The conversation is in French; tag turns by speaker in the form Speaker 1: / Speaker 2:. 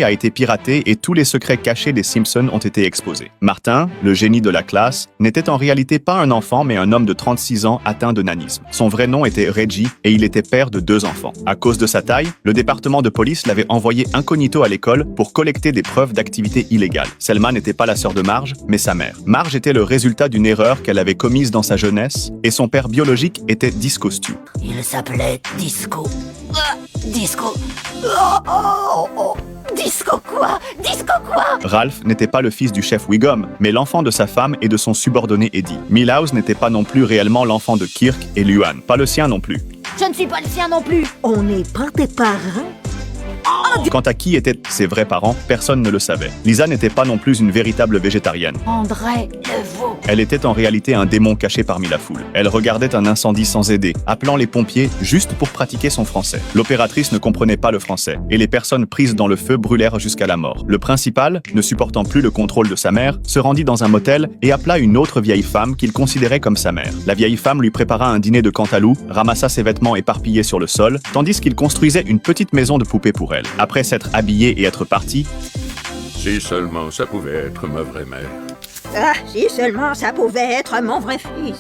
Speaker 1: a été piraté et tous les secrets cachés des Simpsons ont été exposés. Martin, le génie de la classe, n'était en réalité pas un enfant mais un homme de 36 ans atteint de nanisme. Son vrai nom était Reggie et il était père de 2 enfants. À cause de sa taille, le département de police l'avait envoyé incognito à l'école pour collecter des preuves d'activité illégale. Selma n'était pas la sœur de Marge, mais sa mère. Marge était le résultat d'une erreur qu'elle avait commise dans sa jeunesse et son père biologique était Disco Stu.
Speaker 2: Il s'appelait Disco. Disco. Oh, oh, oh. Disco quoi? Disco quoi?
Speaker 1: Ralph n'était pas le fils du chef Wiggum, mais l'enfant de sa femme et de son subordonné Eddie. Milhouse n'était pas non plus réellement l'enfant de Kirk et Luan, pas le sien non plus.
Speaker 2: Je ne suis pas le sien non plus.
Speaker 3: On n'est pas tes parents?
Speaker 1: Quant à qui étaient ses vrais parents, personne ne le savait. Lisa n'était pas non plus une véritable végétarienne.
Speaker 2: André Leveau.
Speaker 1: Elle était en réalité un démon caché parmi la foule. Elle regardait un incendie sans aider, appelant les pompiers juste pour pratiquer son français. L'opératrice ne comprenait pas le français, et les personnes prises dans le feu brûlèrent jusqu'à la mort. Le principal, ne supportant plus le contrôle de sa mère, se rendit dans un motel et appela une autre vieille femme qu'il considérait comme sa mère. La vieille femme lui prépara un dîner de cantalou, ramassa ses vêtements éparpillés sur le sol, tandis qu'il construisait une petite maison de poupée pour elle. Après s'être habillé et être parti,
Speaker 4: Si seulement ça pouvait être ma vraie mère.
Speaker 3: Ah, si seulement ça pouvait être mon vrai fils.